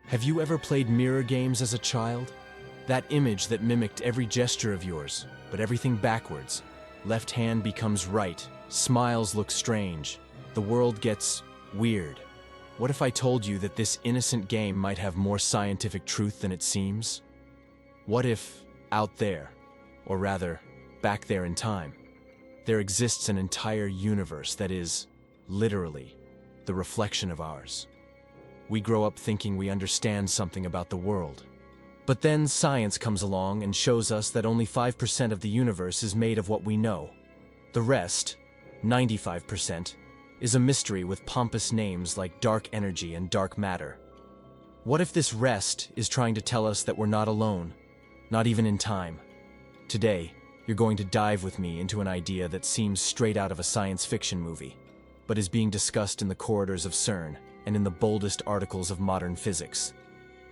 Have you ever played mirror games as a child? That image that mimicked every gesture of yours, but everything backwards. Left hand becomes right, smiles look strange, the world gets weird. What if I told you that this innocent game might have more scientific truth than it seems? What if, out there, or rather, back there in time, there exists an entire universe that is, literally, the reflection of ours? We grow up thinking we understand something about the world. But then science comes along and shows us that only 5% of the universe is made of what we know. The rest, 95%, is a mystery with pompous names like dark energy and dark matter. What if this rest is trying to tell us that we're not alone, not even in time? Today, you're going to dive with me into an idea that seems straight out of a science fiction movie, but is being discussed in the corridors of CERN and in the boldest articles of modern physics.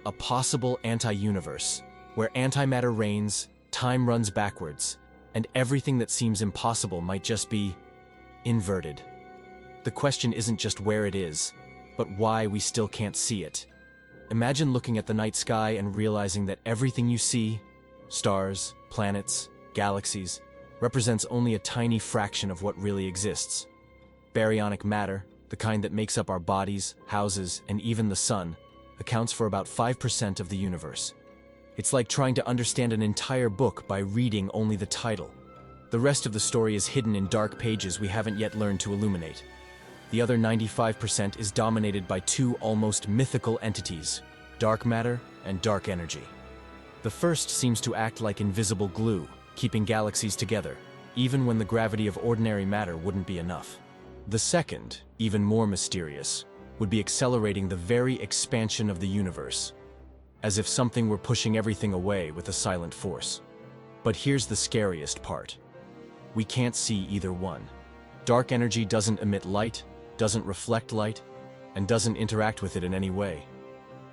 A possible anti-universe, where antimatter reigns, time runs backwards, and everything that seems impossible might just be inverted. The question isn't just where it is, but why we still can't see it. Imagine looking at the night sky and realizing that everything you see, stars, planets, galaxies, represents only a tiny fraction of what really exists. Baryonic matter, the kind that makes up our bodies, houses, and even the sun, accounts for about 5% of the universe. It's like trying to understand an entire book by reading only the title. The rest of the story is hidden in dark pages we haven't yet learned to illuminate. The other 95% is dominated by two almost mythical entities, dark matter and dark energy. The first seems to act like invisible glue, keeping galaxies together, even when the gravity of ordinary matter wouldn't be enough. The second, even more mysterious, would be accelerating the very expansion of the universe, as if something were pushing everything away with a silent force. But here's the scariest part. We can't see either one. Dark energy doesn't emit light, doesn't reflect light, and doesn't interact with it in any way.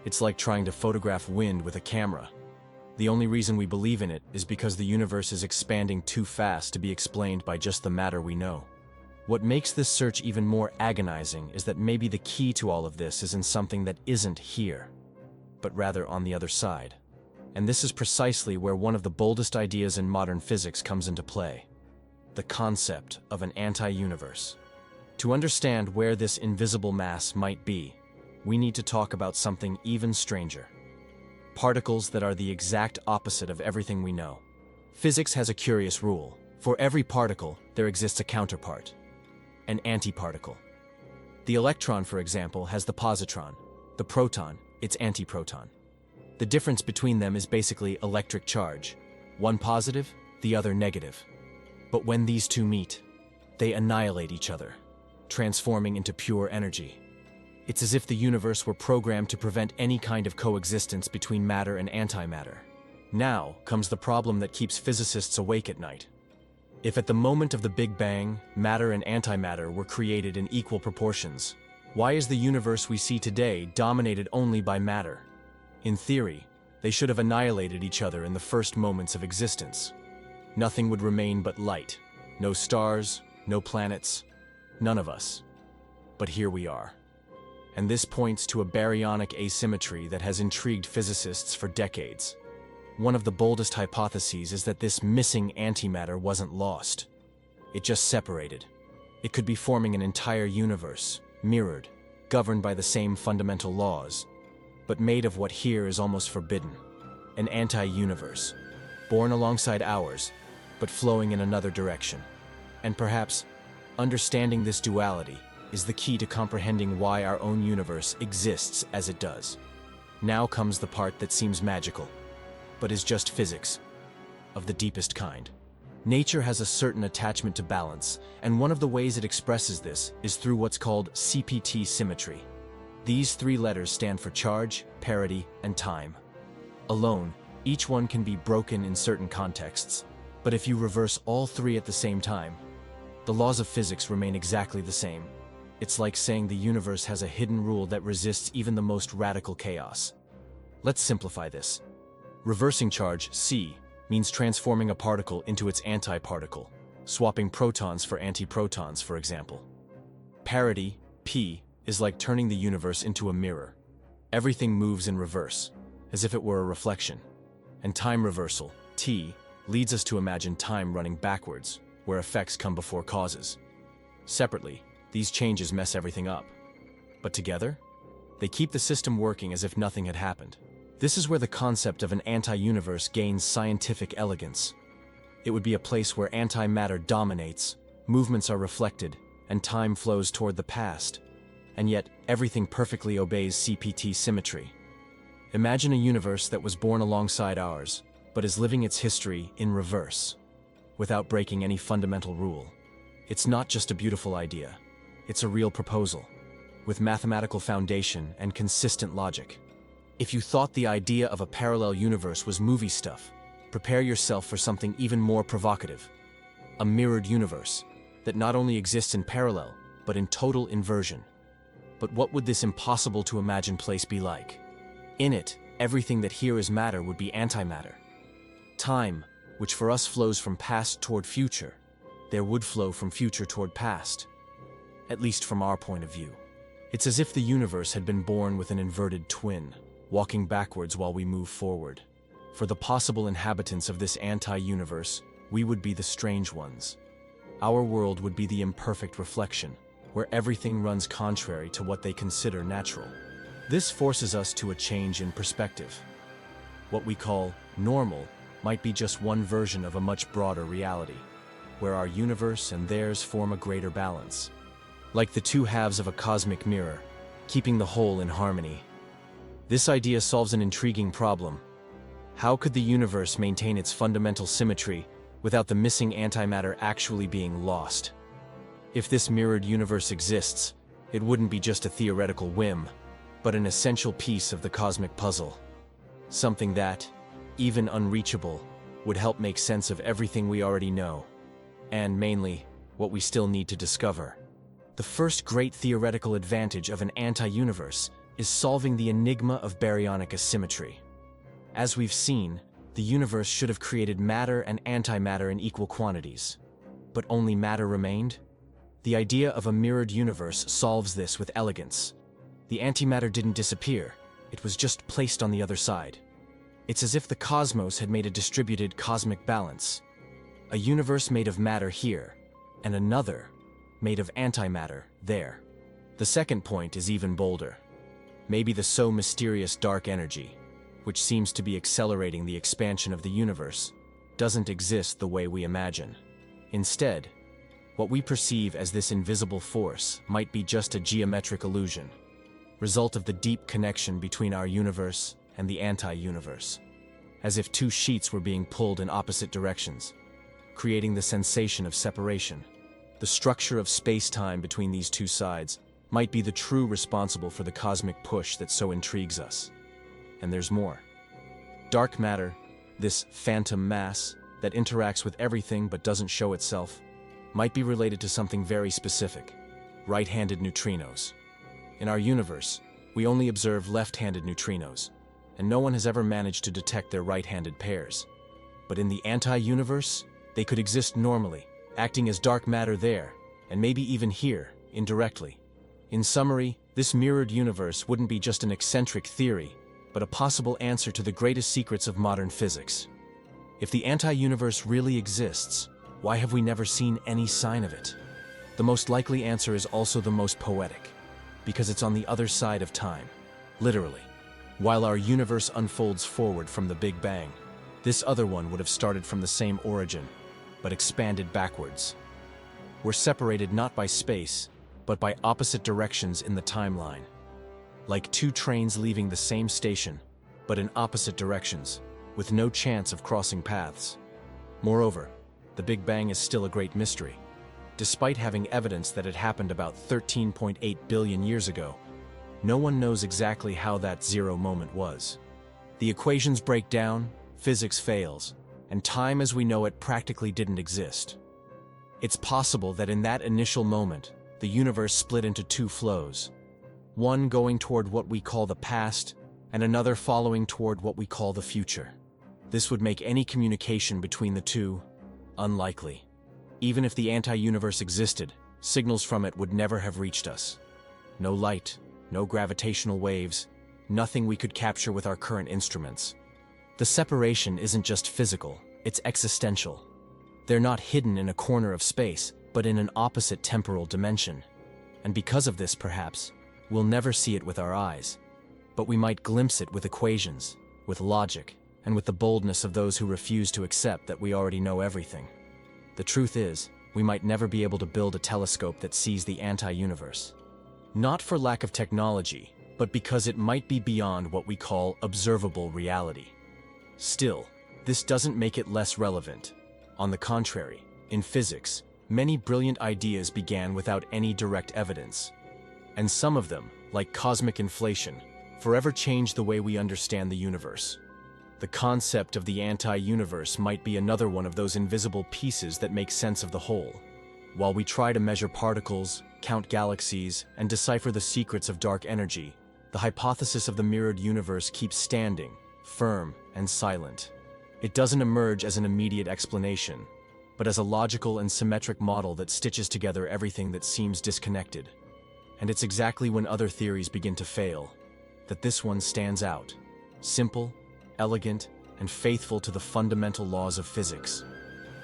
It's like trying to photograph wind with a camera. The only reason we believe in it is because the universe is expanding too fast to be explained by just the matter we know. What makes this search even more agonizing is that maybe the key to all of this is in something that isn't here, but rather on the other side. And this is precisely where one of the boldest ideas in modern physics comes into play: the concept of an anti-universe. To understand where this invisible mass might be, we need to talk about something even stranger. Particles that are the exact opposite of everything we know. Physics has a curious rule. For every particle, there exists a counterpart, an antiparticle. The electron, for example, has the positron. The proton, its antiproton. The difference between them is basically electric charge. One positive, the other negative. But when these two meet, they annihilate each other, transforming into pure energy. It's as if the universe were programmed to prevent any kind of coexistence between matter and antimatter. Now comes the problem that keeps physicists awake at night. If at the moment of the Big Bang, matter and antimatter were created in equal proportions, why is the universe we see today dominated only by matter? In theory, they should have annihilated each other in the first moments of existence. Nothing would remain but light. No stars, no planets, none of us. But here we are. And this points to a baryonic asymmetry that has intrigued physicists for decades. One of the boldest hypotheses is that this missing antimatter wasn't lost. It just separated. It could be forming an entire universe, mirrored, governed by the same fundamental laws, but made of what here is almost forbidden. An anti-universe, born alongside ours, but flowing in another direction. And perhaps, understanding this duality is the key to comprehending why our own universe exists as it does. Now comes the part that seems magical, but is just physics, of the deepest kind. Nature has a certain attachment to balance, and one of the ways it expresses this is through what's called CPT symmetry. These three letters stand for charge, parity, and time. Alone, each one can be broken in certain contexts, but if you reverse all three at the same time, the laws of physics remain exactly the same. It's like saying the universe has a hidden rule that resists even the most radical chaos. Let's simplify this. Reversing charge, C, means transforming a particle into its antiparticle, swapping protons for antiprotons, for example. Parity, P, is like turning the universe into a mirror. Everything moves in reverse, as if it were a reflection. And time reversal, T, leads us to imagine time running backwards, where effects come before causes. Separately, these changes mess everything up. But together, they keep the system working as if nothing had happened. This is where the concept of an anti-universe gains scientific elegance. It would be a place where antimatter dominates, movements are reflected, and time flows toward the past. And yet, everything perfectly obeys CPT symmetry. Imagine a universe that was born alongside ours, but is living its history in reverse, without breaking any fundamental rule. It's not just a beautiful idea. It's a real proposal, with mathematical foundation and consistent logic. If you thought the idea of a parallel universe was movie stuff, prepare yourself for something even more provocative. A mirrored universe that not only exists in parallel, but in total inversion. But what would this impossible to imagine place be like? In it, everything that here is matter would be antimatter. Time, which for us flows from past toward future, there would flow from future toward past. At least from our point of view. It's as if the universe had been born with an inverted twin, walking backwards while we move forward. For the possible inhabitants of this anti-universe, we would be the strange ones. Our world would be the imperfect reflection, where everything runs contrary to what they consider natural. This forces us to a change in perspective. What we call normal might be just one version of a much broader reality, where our universe and theirs form a greater balance. Like the two halves of a cosmic mirror, keeping the whole in harmony. This idea solves an intriguing problem. How could the universe maintain its fundamental symmetry without the missing antimatter actually being lost? If this mirrored universe exists, it wouldn't be just a theoretical whim, but an essential piece of the cosmic puzzle. Something that, even unreachable, would help make sense of everything we already know, and mainly, what we still need to discover. The first great theoretical advantage of an anti-universe is solving the enigma of baryonic asymmetry. As we've seen, the universe should have created matter and antimatter in equal quantities. But only matter remained? The idea of a mirrored universe solves this with elegance. The antimatter didn't disappear, it was just placed on the other side. It's as if the cosmos had made a distributed cosmic balance. A universe made of matter here, and another made of antimatter there. The second point is even bolder. Maybe the so mysterious dark energy, which seems to be accelerating the expansion of the universe, doesn't exist the way we imagine. Instead, what we perceive as this invisible force might be just a geometric illusion, result of the deep connection between our universe and the anti-universe, as if two sheets were being pulled in opposite directions, creating the sensation of separation. The structure of space-time between these two sides might be the true responsible for the cosmic push that so intrigues us. And there's more. Dark matter, this phantom mass that interacts with everything but doesn't show itself, might be related to something very specific: right-handed neutrinos. In our universe, we only observe left-handed neutrinos, and no one has ever managed to detect their right-handed pairs. But in the anti-universe, they could exist normally, acting as dark matter there, and maybe even here, indirectly. In summary, this mirrored universe wouldn't be just an eccentric theory, but a possible answer to the greatest secrets of modern physics. If the anti-universe really exists, why have we never seen any sign of it? The most likely answer is also the most poetic, because it's on the other side of time, literally. While our universe unfolds forward from the Big Bang, this other one would have started from the same origin, but expanded backwards. We're separated not by space, but by opposite directions in the timeline. Like two trains leaving the same station, but in opposite directions, with no chance of crossing paths. Moreover, the Big Bang is still a great mystery. Despite having evidence that it happened about 13.8 billion years ago, no one knows exactly how that zero moment was. The equations break down, physics fails, and time as we know it practically didn't exist. It's possible that in that initial moment, the universe split into two flows, one going toward what we call the past, and another following toward what we call the future. This would make any communication between the two unlikely. Even if the anti-universe existed, signals from it would never have reached us. No light, no gravitational waves, nothing we could capture with our current instruments. The separation isn't just physical, it's existential. They're not hidden in a corner of space, but in an opposite temporal dimension. And because of this, perhaps, we'll never see it with our eyes. But we might glimpse it with equations, with logic, and with the boldness of those who refuse to accept that we already know everything. The truth is, we might never be able to build a telescope that sees the anti-universe. Not for lack of technology, but because it might be beyond what we call observable reality. Still, this doesn't make it less relevant. On the contrary, in physics, many brilliant ideas began without any direct evidence. And some of them, like cosmic inflation, forever changed the way we understand the universe. The concept of the anti-universe might be another one of those invisible pieces that make sense of the whole. While we try to measure particles, count galaxies, and decipher the secrets of dark energy, the hypothesis of the mirrored universe keeps standing, firm and silent. It doesn't emerge as an immediate explanation, but as a logical and symmetric model that stitches together everything that seems disconnected. And it's exactly when other theories begin to fail that this one stands out, simple, elegant, and faithful to the fundamental laws of physics.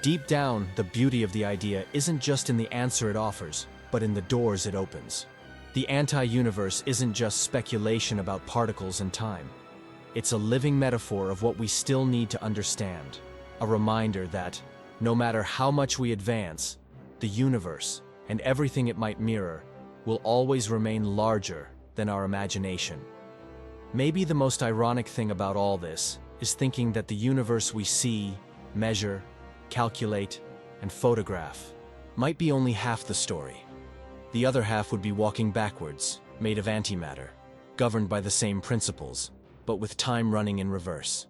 Deep down, the beauty of the idea isn't just in the answer it offers, but in the doors it opens. The anti-universe isn't just speculation about particles and time. It's a living metaphor of what we still need to understand, a reminder that, no matter how much we advance, the universe, and everything it might mirror, will always remain larger than our imagination. Maybe the most ironic thing about all this is thinking that the universe we see, measure, calculate, and photograph might be only half the story. The other half would be walking backwards, made of antimatter, governed by the same principles, but with time running in reverse.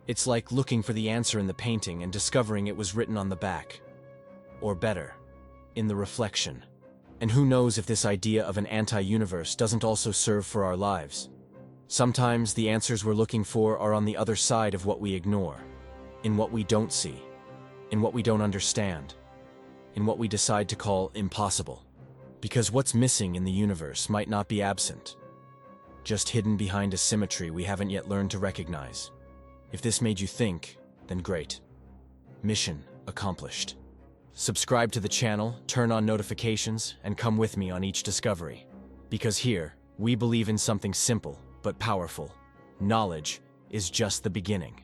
It's like looking for the answer in the painting and discovering it was written on the back. Or better, in the reflection. And who knows if this idea of an anti-universe doesn't also serve for our lives. Sometimes the answers we're looking for are on the other side of what we ignore, in what we don't see, in what we don't understand, in what we decide to call impossible. Because what's missing in the universe might not be absent, just hidden behind a symmetry we haven't yet learned to recognize. If this made you think, then great. Mission accomplished. Subscribe to the channel, turn on notifications, and come with me on each discovery. Because here, we believe in something simple but powerful. Knowledge is just the beginning.